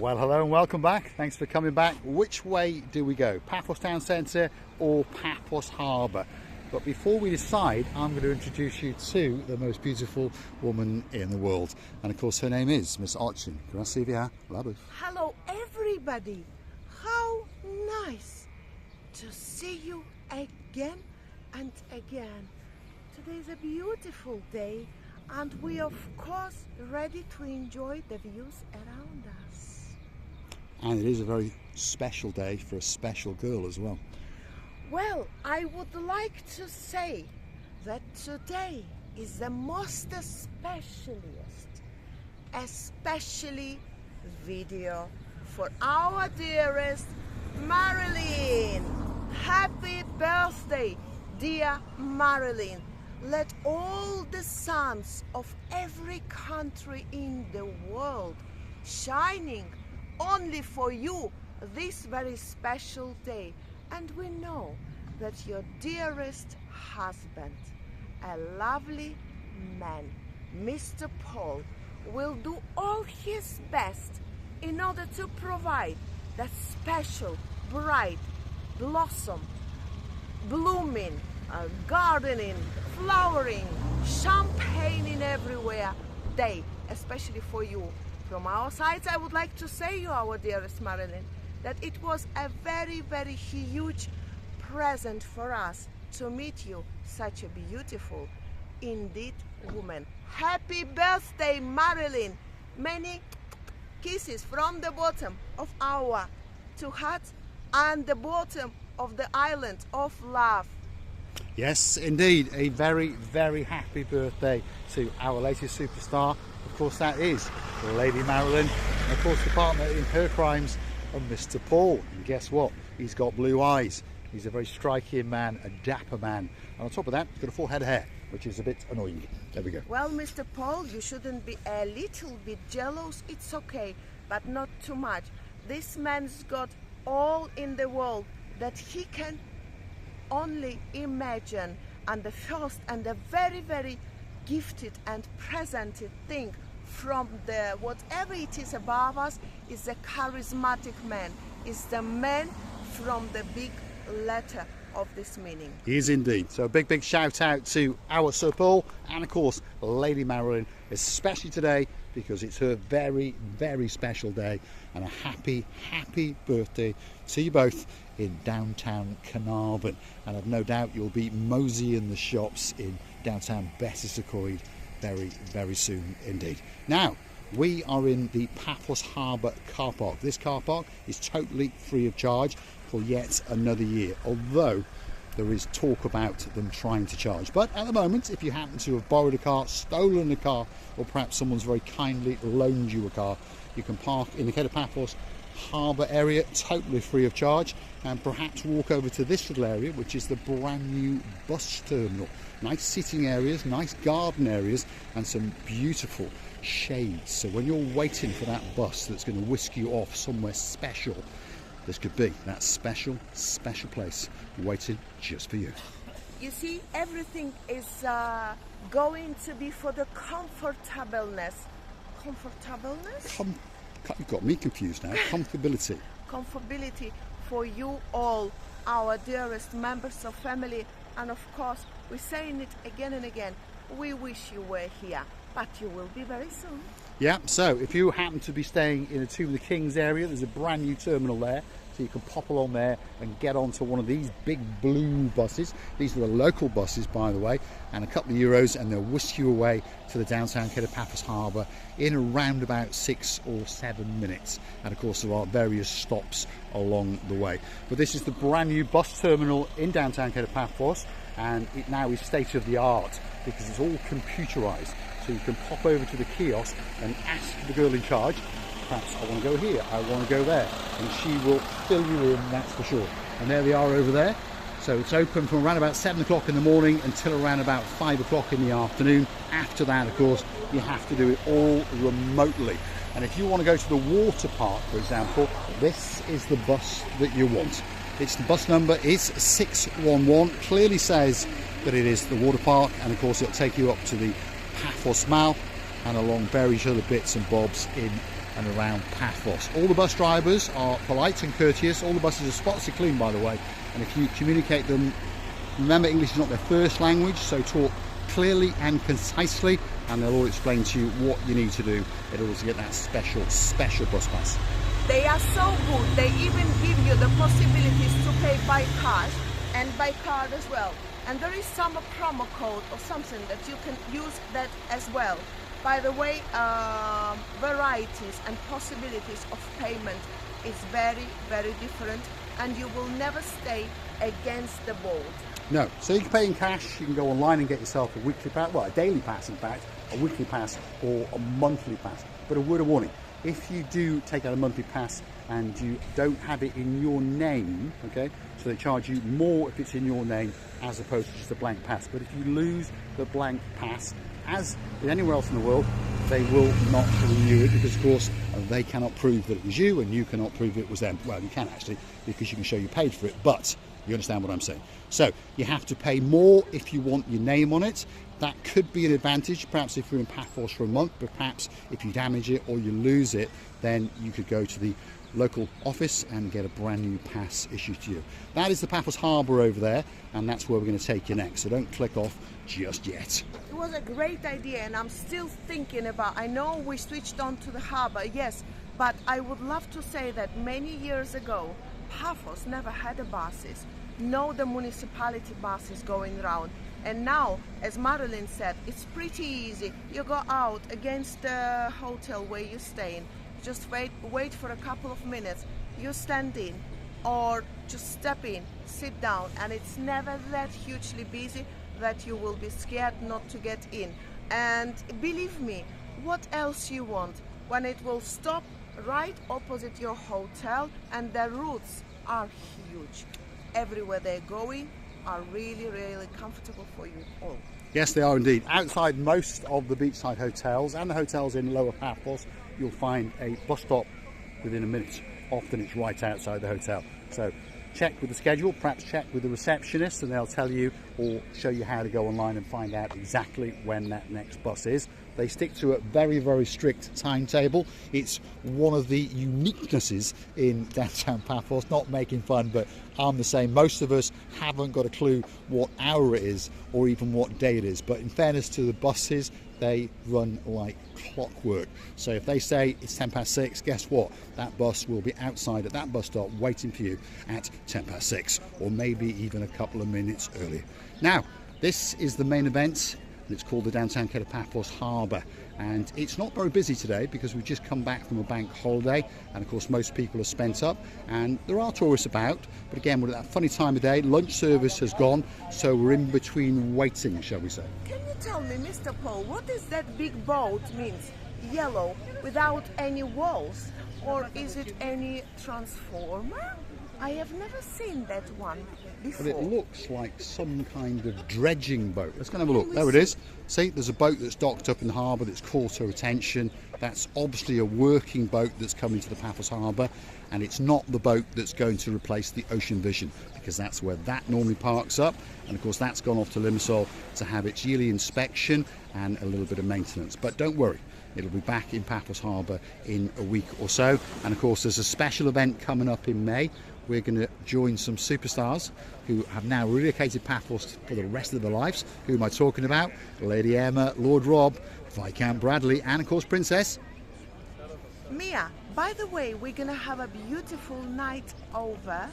Well, hello and welcome back. Thanks for coming back. Which way do we go? Paphos Town Centre or Paphos Harbour? But before we decide, I'm going to introduce you to the most beautiful woman in the world. And of course, her name is Miss Ochin. Krasivia Labu. Hello, everybody. How nice to see you again and again. Today is a beautiful day, and we of course ready to enjoy the views around us. And it is a very special day for a special girl as well. Well, I would like to say that today is the most especially video for our dearest Marilyn. Happy birthday, dear Marilyn. Let all the suns of every country in the world shining only for you this very special day. And we know that your dearest husband, a lovely man, Mr. Paul, will do all his best in order to provide that special, bright, blossom, blooming, gardening, flowering, champagne in everywhere day, especially for you. From our sides, I would like to say you, our dearest Marilyn, that it was a very, very huge present for us to meet you, such a beautiful, indeed, woman. Happy birthday, Marilyn! Many kisses from the bottom of our two hearts and the bottom of the island of love. Yes, indeed, a very, very happy birthday to our latest superstar. Of course, that is Lady Marilyn, and of course the partner in her crimes of Mr. Paul. And guess what? He's got blue eyes. He's a very striking man, a dapper man. And on top of that, he's got a full head of hair, which is a bit annoying. There we go. Well, Mr. Paul, you shouldn't be a little bit jealous. It's okay, but not too much. This man's got all in the world that he can only imagine. And the first and the very, very gifted and presented thing from the whatever it is above us is the charismatic man, is the man from the big letter of this meaning. He is indeed. So a big, big shout out to our Sir Paul and of course Lady Marilyn, especially today because it's her very, very special day, and a happy, happy birthday to you both in downtown Carnarvon. And I've no doubt you'll be moseying the shops in downtown Betws-y-Coed very, very soon indeed. Now, we are in the Paphos Harbour car park. This car park is totally free of charge for yet another year, although there is talk about them trying to charge. But at the moment, if you happen to have borrowed a car, stolen a car, or perhaps someone's very kindly loaned you a car, you can park in the Kato Paphos Harbour area totally free of charge, and perhaps walk over to this little area, which is the brand new bus terminal. Nice sitting areas, nice garden areas, and some beautiful shades. So when you're waiting for that bus that's going to whisk you off somewhere special, this could be that special, special place waiting just for you. You see, everything is going to be for the comfortableness. Comfortableness? You've got me confused now. Comfortability. Comfortability for you all, our dearest members of family, and of course, we're saying it again and again, we wish you were here, but you will be very soon. Yeah, so if you happen to be staying in the Tomb of the Kings area, there's a brand new terminal there, so you can pop along there and get onto one of these big blue buses. These are the local buses, by the way, and a couple of euros, and they'll whisk you away to the downtown Kato Paphos Harbour in around about 6 or 7 minutes. And of course, there are various stops along the way. But this is the brand new bus terminal in downtown Kato Paphos, and it now is state of the art because it's all computerized. So you can pop over to the kiosk and ask the girl in charge, perhaps I want to go here, I want to go there, and she will fill you in, that's for sure. And there they are over there. So it's open from around about 7 o'clock in the morning until around about 5 o'clock in the afternoon. After that, of course, you have to do it all remotely. And if you want to go to the water park, for example, this is the bus that you want. Its bus number is 611, clearly says that it is the water park, and of course it'll take you up to the Paphos Mall and along various other bits and bobs in and around Paphos. All the bus drivers are polite and courteous. All the buses are spotlessly clean, by the way, and if you communicate them, remember English is not their first language, so talk clearly and concisely, and they'll all explain to you what you need to do in order to get that special bus pass. They are so good. They even give you the possibilities to pay by cash and by card as well. And there is some promo code or something that you can use that as well. By the way, varieties and possibilities of payment is very, very different, and you will never stay against the board. No, so you can pay in cash, you can go online and get yourself a weekly pass, well, a daily pass in fact, a weekly pass or a monthly pass. But a word of warning, if you do take out a monthly pass and you don't have it in your name, okay, so they charge you more if it's in your name as opposed to just a blank pass. But if you lose the blank pass, as in anywhere else in the world, they will not renew it, because of course they cannot prove that it was you and you cannot prove it was them. Well, you can actually, because you can show you paid for it, but you understand what I'm saying. So you have to pay more if you want your name on it. That could be an advantage, perhaps if you're in Paphos for a month, but perhaps if you damage it or you lose it, then you could go to the local office and get a brand new pass issued to you. That is the Paphos Harbour over there, and that's where we're going to take you next, so don't click off just yet. It was a great idea, and I'm still thinking about, I know we switched on to the harbour, yes, but I would love to say that many years ago, Paphos never had the buses, no the municipality buses going around. And now, as Marilyn said, it's pretty easy. You go out against the hotel where you're staying, just wait for a couple of minutes, you stand in or just step in, sit down, and it's never that hugely busy that you will be scared not to get in. And believe me, what else you want when it will stop right opposite your hotel, and the routes are huge. Everywhere they're going are really, really comfortable for you all. Yes, they are indeed. Outside most of the beachside hotels and the hotels in Lower Paphos, you'll find a bus stop within a minute. Often it's right outside the hotel. So check with the schedule, perhaps check with the receptionist, and they'll tell you or show you how to go online and find out exactly when that next bus is. They stick to a very, very strict timetable. It's one of the uniquenesses in downtown Paphos, not making fun, but I'm the same. Most of us haven't got a clue what hour it is or even what day it is. But in fairness to the buses, they run like clockwork. So if they say it's 6:10, guess what? That bus will be outside at that bus stop waiting for you at 6:10, or maybe even a couple of minutes earlier. Now, this is the main event. It's called the downtown Kato Paphos Harbour, and it's not very busy today because we've just come back from a bank holiday, and of course most people are spent up, and there are tourists about, but again we're at that funny time of day. Lunch service has gone, so we're in between waiting, shall we say. Can you tell me, Mr. Paul, what is that big boat means? Yellow without any walls, or is it any transformer? I have never seen that one before. But it looks like some kind of dredging boat. Let's go and have a look. There it is. See, there's a boat that's docked up in the harbour that's caught her attention. That's obviously a working boat that's coming to the Paphos Harbour, and it's not the boat that's going to replace the Ocean Vision, because that's where that normally parks up, and of course that's gone off to Limassol to have its yearly inspection and a little bit of maintenance. But don't worry, it'll be back in Paphos Harbour in a week or so. And of course there's a special event coming up in May. We're going to join some superstars who have now relocated Paphos for the rest of their lives. Who am I talking about? Lady Emma, Lord Rob, Viscount Bradley, and of course Princess Mia. By the way, we're going to have a beautiful night over.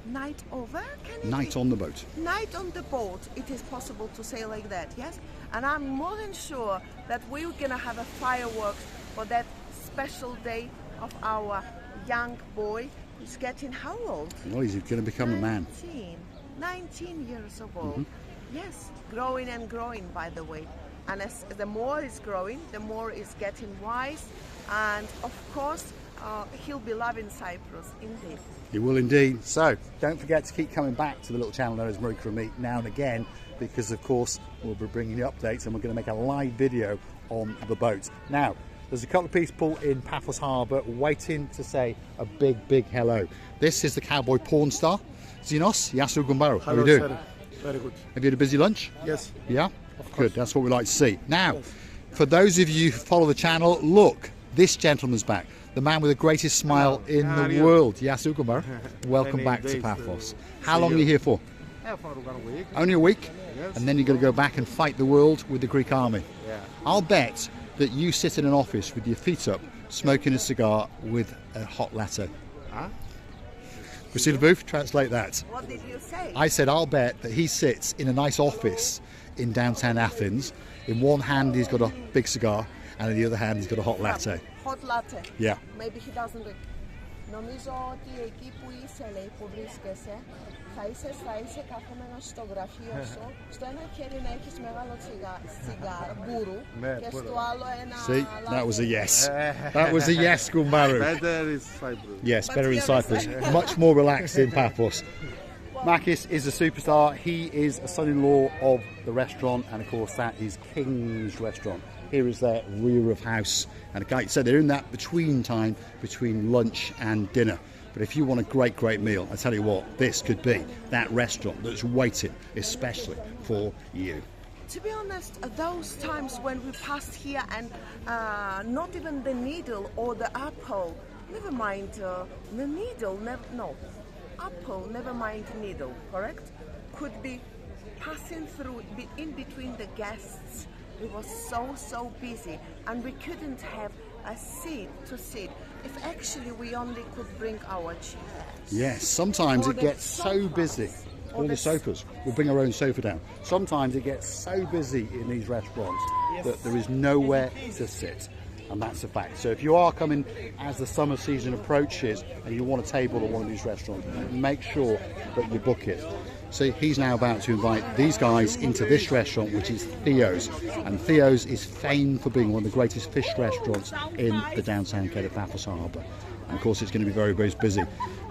Night over? Night on the boat. Night on the boat. It is possible to say like that, yes? And I'm more than sure that we're going to have a fireworks for that special day of our young boy. He's getting how old? Well, he's going to become a man. 19 years old. Yes, growing and growing, by the way. And as the more he's growing, the more he's getting wise. And of course, he'll be loving Cyprus, indeed. He will indeed. So don't forget to keep coming back to the little channel known as Marika and me now and again, because of course we'll be bringing you updates, and we're going to make a live video on the boat. Now, there's a couple of people in Paphos Harbour waiting to say a big, big hello. This is the cowboy porn star, Zinos Yasu Gumbaro. How are you doing? Sir. Very good. Have you had a busy lunch? Yes. Yeah? Good, that's what we like to see. Now, for those of you who follow the channel, look, this gentleman's back. The man with the greatest smile in the world. Yasu Kumar. Welcome back to Paphos. How long are you here for? For about a week. Only a week? Yes. And then you're going to go back and fight the world with the Greek army. Yeah. I'll bet that you sit in an office with your feet up, smoking a cigar with a hot latte. Huh? Christina Booth, translate that. What did you say? I said I'll bet that he sits in a nice office in downtown Athens. In one hand he's got a big cigar, and in the other hand he's got a hot latte. Hot latte. Yeah. Maybe he doesn't do it. Νομίζω ότι εκεί που είσαι, λέει, που βρίσκεσαι, θα είσαι καθόμενος στο γραφείο σου, στο ένα χέρι να έχεις μεγάλο τσιγάρο, μπουρου, και στο άλλο ένα See, that was a yes. That was a yes, Gumbaru. Better is Cyprus. Yes, better in Cyprus. Much more relaxed in Paphos. Makis is a superstar. He is a son-in-law of the restaurant, and of course that is King's Restaurant. Here is their rear of house, and so they're in that between time between lunch and dinner. But if you want a great meal, I tell you what, this could be that restaurant that's waiting especially for you. To be honest, those times when we passed here and not even the needle or the apple, never mind the needle, apple, never mind needle, correct? Could be passing through in between the guests. It was so busy, and we couldn't have a seat to sit if actually we only could bring our chairs. Yes, sometimes Or it the gets so sofas. busy. Or All the the sofas. We'll bring our own sofa down. Sometimes it gets so busy in these restaurants that there is nowhere to sit. And that's a fact. So if you are coming as the summer season approaches and you want a table at one of these restaurants, make sure that you book it. So he's now about to invite these guys into this restaurant, which is Theo's. And Theo's is famed for being one of the greatest fish restaurants in the downtown Kato, Paphos Harbour. And of course it's going to be very busy.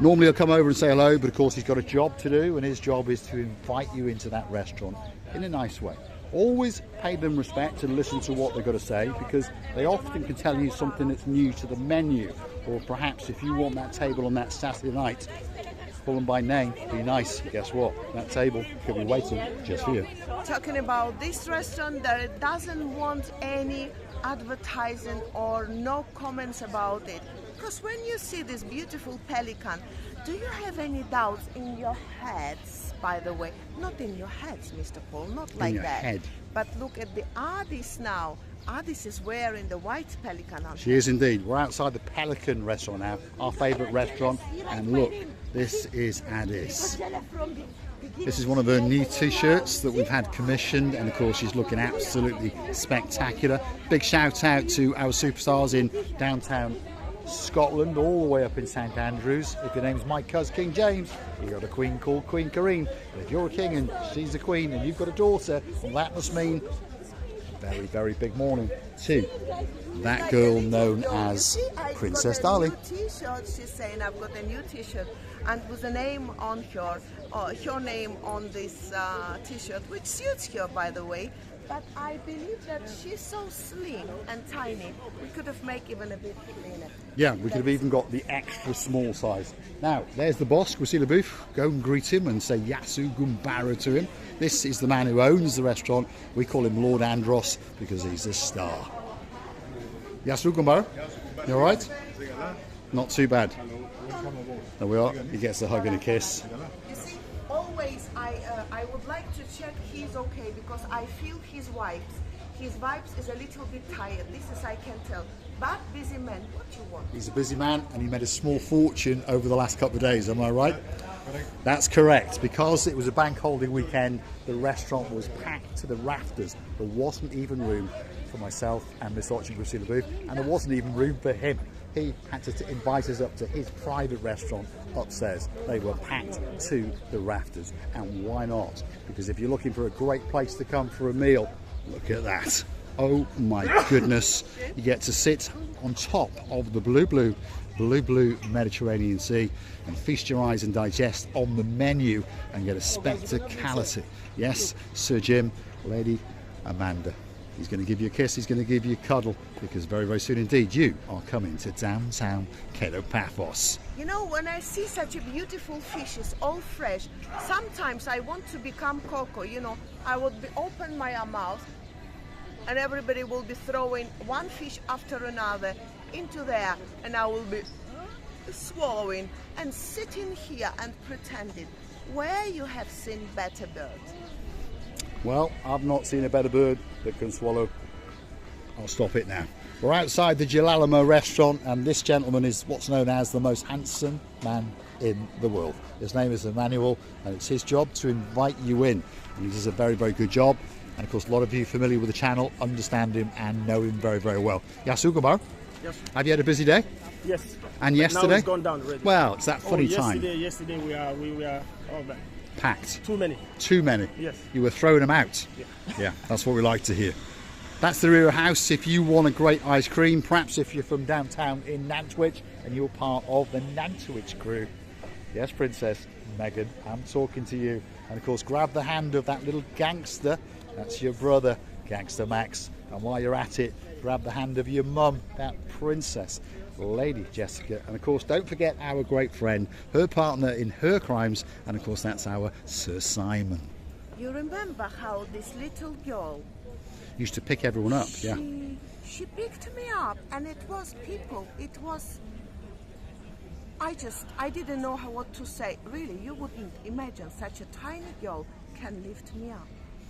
Normally he'll come over and say hello, but of course he's got a job to do, and his job is to invite you into that restaurant in a nice way. Always pay them respect and listen to what they've got to say, because they often can tell you something that's new to the menu, or perhaps if you want that table on that Saturday night, call them by name, be nice. Guess what? That table could be waiting just for you. Talking about this restaurant, that doesn't want any advertising or no comments about it. Because when you see this beautiful pelican, do you have any doubts in your heads, by the way? Not in your heads, Mr. Paul, not like your that. head. But look at the Addis now. Addis is wearing the white pelican on She is indeed. We're outside the Pelican restaurant now, our favourite restaurant. And look, this is Addis. This is one of her new t-shirts that we've had commissioned, and of course she's looking absolutely spectacular. Big shout out to our superstars in downtown Scotland, all the way up in St Andrews. If your name's my cousin King James, you've got a queen called Queen Karine. But if you're a king and she's a queen and you've got a daughter, well, that must mean very big morning to that girl known as Princess Darling. T-shirt. She's saying I've got a new t-shirt, and with a name on her name on this t-shirt, which suits her, by the way. But I believe that she's so slim and tiny, we could have made even a bit cleaner. Yeah, we could have even got the extra small size. Now, there's the boss, Christina Booth. Go and greet him and say Yasu Gumbaru to him. This is the man who owns the restaurant. We call him Lord Andros because he's a star. Yasu Gumbaru, you all right? Not too bad. There we are. He gets a hug and a kiss. You see, always I would like to check he's okay, because I feel his vibes is a little bit tired. This is I can tell. But busy man, what you want? He's a busy man, and he made a small fortune over the last couple of days. Am I right? That's correct. Because it was a bank holiday weekend, the restaurant was packed to the rafters. There wasn't even room for myself and Miss Archie Christina Booth, and there wasn't even room for him. He had to invite us up to his private restaurant upstairs. They were packed to the rafters, and why not? Because if you're looking for a great place to come for a meal, look at that. Oh my goodness. You get to sit on top of the blue Mediterranean Sea and feast your eyes and digest on the menu and get a spectacality. Yes, Sir Jim, Lady Amanda. He's going to give you a kiss, he's going to give you a cuddle, because very soon indeed you are coming to downtown Kato, Paphos. You know, when I see such a beautiful fishes, all fresh, sometimes I want to become Coco, you know. I would open my mouth and everybody will be throwing one fish after another into there, and I will be swallowing and sitting here and pretending. Where you have seen better bird? Well, I've not seen a better bird that can swallow. I'll stop it now. We're outside the Gilalamo restaurant, and this gentleman is what's known as the most handsome man in the world. His name is Emmanuel, and it's his job to invite you in, and he does a very, very good job. And of course, a lot of you familiar with the channel understand him and know him very, very well. Yasugamar, Yes. have you had a busy day? Yes. And But yesterday? Now it's gone down already. Well, it's that funny time. Yesterday we were Packed. too many. Too many. Yes. You were throwing them out. Yeah. Yeah, that's what we like to hear. That's the Rear House. If you want a great ice cream, perhaps if you're from downtown in Nantwich and you're part of the Nantwich crew. Yes, Princess Megan, I'm talking to you. And of course, grab the hand of that little gangster. That's your brother, Gangster Max. And while you're at it, grab the hand of your mum, that Princess Lady Jessica. And of course, don't forget our great friend, her partner in her crimes. And of course, that's our Sir Simon. You remember how this little girl, Used to pick everyone up, yeah. she picked me up, and it was people, it was, I didn't know what to say. Really, you wouldn't imagine such a tiny girl can lift me up.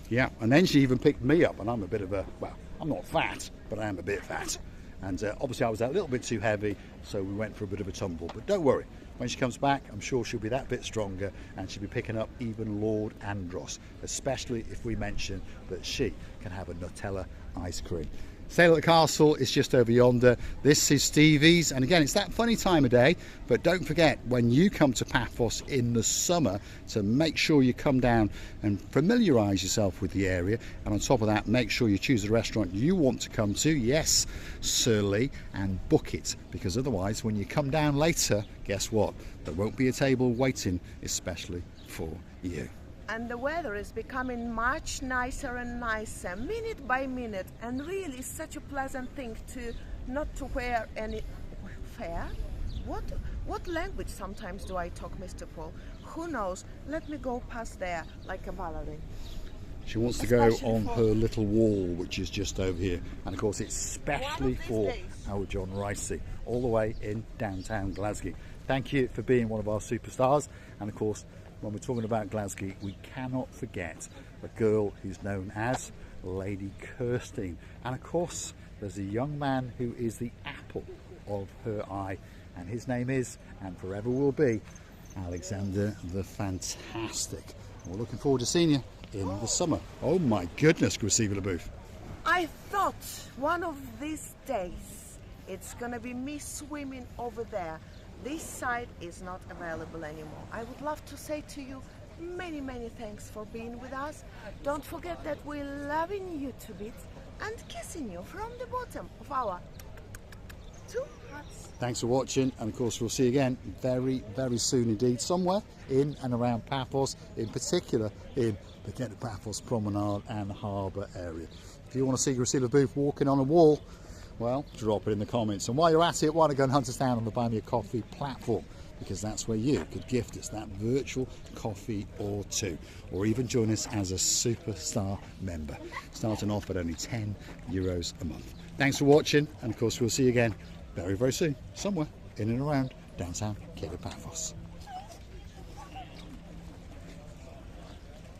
Yeah, and then she even picked me up, and I'm a bit of a, well, I'm not fat, but I am a bit fat. And obviously I was a little bit too heavy, so we went for a bit of a tumble. But don't worry, when she comes back, I'm sure she'll be that bit stronger, and she'll be picking up even Lord Andros, especially if we mention that she can have a Nutella ice cream. Sail at the Castle is just over yonder. This is Stevie's, and again, it's that funny time of day, but don't forget, when you come to Paphos in the summer, to make sure you come down and familiarise yourself with the area, and on top of that, make sure you choose a restaurant you want to come to, yes, Sir Lee, and book it, because otherwise, when you come down later, guess what? There won't be a table waiting, especially for you. And the weather is becoming much nicer and nicer, minute by minute, and really it's such a pleasant thing to not to wear any fair. What language sometimes do I talk, Mr. Paul? Who knows? Let me go past there like a ballerina. She wants to go Especially on for- her little wall, which is just over here, and of course it's specially One of these for days. our John Ricey, all the way in downtown Glasgow. Thank you for being one of our superstars, and of course, when we're talking about Glasgow, we cannot forget a girl who's known as Lady Kirstine. And of course, there's a young man who is the apple of her eye, and his name is, and forever will be, Alexander the Fantastic. And we're looking forward to seeing you in the summer. Oh my goodness, Griseva Booth. I thought one of these days it's gonna be me swimming over there. This side is not available anymore. I would love to say to you many, many thanks for being with us. Don't forget that we're loving you to bits and kissing you from the bottom of our two hearts. Thanks for watching, and of course we'll see you again very, very soon indeed, somewhere in and around Paphos, in particular in the Kato Paphos Promenade and Harbour area. If you want to see Griseva Booth walking on a wall, well, drop it in the comments. And while you're at it, why don't go and hunt us down on the Buy Me a Coffee platform, because that's where you could gift us that virtual coffee or two, or even join us as a superstar member, starting off at only €10 a month. Thanks for watching, and of course we'll see you again very, very soon, somewhere in and around downtown Kato Paphos.